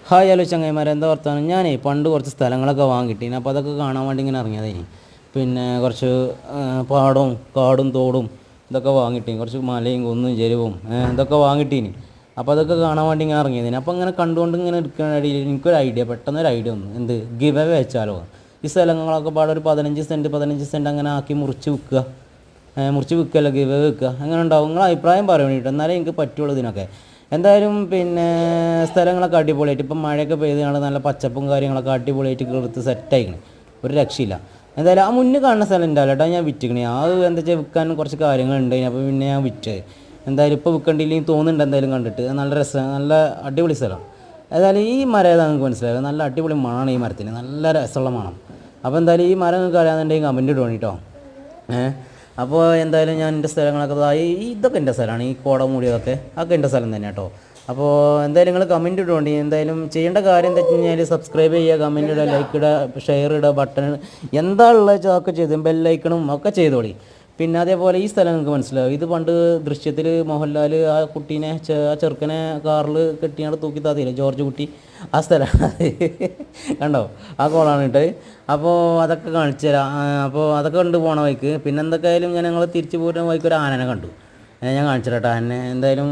Hi hello ചങ്ങായിമാരെ, എന്താ വർത്താനം? ഞാനേ പണ്ട് കുറച്ച് സ്ഥലങ്ങളൊക്കെ വാങ്ങിയിട്ടീനി. അപ്പോൾ അതൊക്കെ കാണാൻ വേണ്ടി ഇങ്ങനെ ഇറങ്ങിയതേനി. പിന്നെ കുറച്ച് പാടവും കാടും തോടും ഇതൊക്കെ വാങ്ങിയിട്ടീനി. കുറച്ച് മലയും കുന്നും ചെരുവും ഇതൊക്കെ വാങ്ങിയിട്ടീനി. അപ്പോൾ അതൊക്കെ കാണാൻ വേണ്ടി ഇങ്ങനെ ഇറങ്ങിയതേനി. അപ്പോൾ ഇങ്ങനെ കണ്ടുകൊണ്ട് ഇങ്ങനെ എടുക്കുന്ന ഇടയിൽ എനിക്കൊരു ഐഡിയ, പെട്ടെന്നൊരു ഐഡിയ വന്നു. എന്ത് ഗിവ് അവേ വെച്ചാലോ? ഈ സ്ഥലങ്ങളൊക്കെ പാടെ ഒരു 15 സെൻറ്റ് അങ്ങനെ ആക്കി മുറിച്ച് വിൽക്കുക. മുറിച്ച് വിൽക്കുകയല്ല, ഗിവ് അവേ വിൽക്കുക. അങ്ങനെ ഉണ്ടാവും. നിങ്ങളെ അഭിപ്രായം പറയാൻ വേണ്ടിയിട്ട്, എന്നാലേ എനിക്ക് പറ്റുള്ളൂ ഇതിനൊക്കെ. എന്തായാലും പിന്നെ സ്ഥലങ്ങളൊക്കെ അടിപൊളിയായിട്ട് ഇപ്പം മഴയൊക്കെ പെയ്താണ്, നല്ല പച്ചപ്പും കാര്യങ്ങളൊക്കെ അടിപൊളിയായിട്ട് എടുത്ത് സെറ്റായിക്കണ്, ഒരു രക്ഷയില്ല. എന്തായാലും ആ മുന്നിൽ കാണുന്ന സ്ഥലം ഉണ്ടാവില്ല കേട്ടോ, ഞാൻ വിറ്റിക്കണേ. അത് എന്താ വെച്ചാൽ വിൽക്കാൻ കുറച്ച് കാര്യങ്ങളുണ്ട്, അപ്പോൾ പിന്നെ ഞാൻ വിറ്റ്. എന്തായാലും ഇപ്പോൾ വിൽക്കണ്ടില്ലെങ്കിൽ തോന്നുന്നുണ്ട് എന്തായാലും കണ്ടിട്ട്. നല്ല രസം, നല്ല അടിപൊളി സ്ഥലം. ഏതായാലും ഈ മരം ഏതാ നിങ്ങൾക്ക് മനസ്സിലായത്? നല്ല അടിപൊളി മണമാണ് ഈ മരത്തിന്, നല്ല രസമുള്ള മണം. അപ്പോൾ എന്തായാലും ഈ മരം നിങ്ങൾക്ക് അറിയാമെന്നുണ്ടെങ്കിൽ കമൻറ്റ് ഇടുവാണ് കേട്ടോ. അപ്പോൾ എന്തായാലും ഞാൻ എൻ്റെ സ്ഥലങ്ങളൊക്കെ ഇതൊക്കെ എൻ്റെ സ്ഥലമാണ്, ഈ കോട മൂടിയതൊക്കെ അതൊക്കെ എൻ്റെ സ്ഥലം തന്നെ കേട്ടോ. അപ്പോൾ എന്തായാലും നിങ്ങൾ കമൻറ്റ് ഇടുകൊണ്ട് എന്തായാലും ചെയ്യേണ്ട കാര്യം എന്താ വെച്ച് കഴിഞ്ഞാൽ സബ്സ്ക്രൈബ് ചെയ്യുക, കമൻറ്റ് ഇടുക, ലൈക്ക് ഇടുക, ഷെയർ ഇടുക, ബട്ടൺ എന്താ ഉള്ളത് ഒക്കെ ചെയ്ത് ബെല്ലൈക്കണും ഒക്കെ ചെയ്തോളി. പിന്നെ അതേപോലെ ഈ സ്ഥലം നിങ്ങൾക്ക് മനസ്സിലാവും. ഇത് പണ്ട് ദൃശ്യത്തിൽ മോഹൻലാൽ ആ കുട്ടീനെ ആ ചെറുക്കനെ കാറിൽ കെട്ടിയാണ് തൂക്കി താത്തിയില്ലേ, ജോർജ് കുട്ടി, ആ സ്ഥലമാണ് അത്. കണ്ടോ, ആ കോളാണ് ഇട്ടത്. അപ്പോൾ അതൊക്കെ കാണിച്ചു തരാം. അപ്പോൾ അതൊക്കെ കണ്ടു പോകണ വഴിക്ക് പിന്നെ എന്തൊക്കെയായാലും ഞങ്ങൾ തിരിച്ചു പോരുന്ന വഴിക്ക് ഒരു ആനനെ കണ്ടു. ഞാൻ കാണിച്ചു തരാം ആനനെ. എന്തായാലും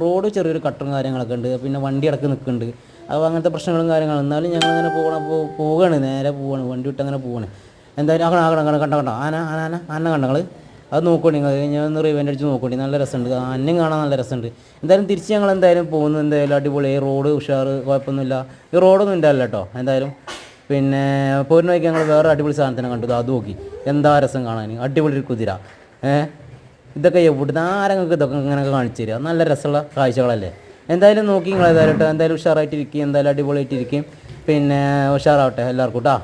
റോഡ് ചെറിയൊരു കട്ടറും കാര്യങ്ങളൊക്കെ ഉണ്ട്, പിന്നെ വണ്ടി ഇടക്ക് നിൽക്കുന്നുണ്ട്. അപ്പോൾ അങ്ങനത്തെ പ്രശ്നങ്ങളും കാര്യങ്ങളും. എന്നാലും ഞങ്ങളിങ്ങനെ പോവുകയാണ്, നേരെ പോവുകയാണ്, വണ്ടി വിട്ട് അങ്ങനെ പോവുകയാണ്. എന്തായാലും കണ്ടോ ആന കണ്ടങ്ങൾ അത് നോക്കോണ്ടി, നിങ്ങൾ ഞാൻ ഒന്ന് റിവെൻ്റ് അടിച്ച് നോക്കോണ്ടി, നല്ല രസമുണ്ട്. അന്യം കാണാൻ നല്ല രസമുണ്ട്. എന്തായാലും തിരിച്ച് ഞങ്ങൾ എന്തായാലും പോകുന്നു. എന്തായാലും അടിപൊളി റോഡ്, ഉഷാറ്, കുഴപ്പമൊന്നുമില്ല. ഈ റോഡൊന്നും ഉണ്ടാവില്ല കേട്ടോ. എന്തായാലും പിന്നെ പോരുന്ന വഴിക്ക് ഞങ്ങൾ വേറെ അടിപൊളി സാധനത്തിനെ കണ്ടു. അത് നോക്കി, എന്താ രസം കാണാൻ, അടിപൊളി ഒരു കുതിര. ഇതൊക്കെ എവിടുന്ന് ആരങ്ങൾക്ക് ഇതൊക്കെ ഇങ്ങനെയൊക്കെ കാണിച്ചു തരിക, നല്ല രസമുള്ള കാഴ്ചകളല്ലേ. എന്തായാലും നോക്കി നിങ്ങൾ ഏതായാലും കേട്ടോ. എന്തായാലും ഉഷാറായിട്ടിരിക്കും, എന്തായാലും അടിപൊളിയായിട്ടിരിക്കും. പിന്നെ ഉഷാറാവട്ടെ എല്ലാവർക്കും കേട്ടോ.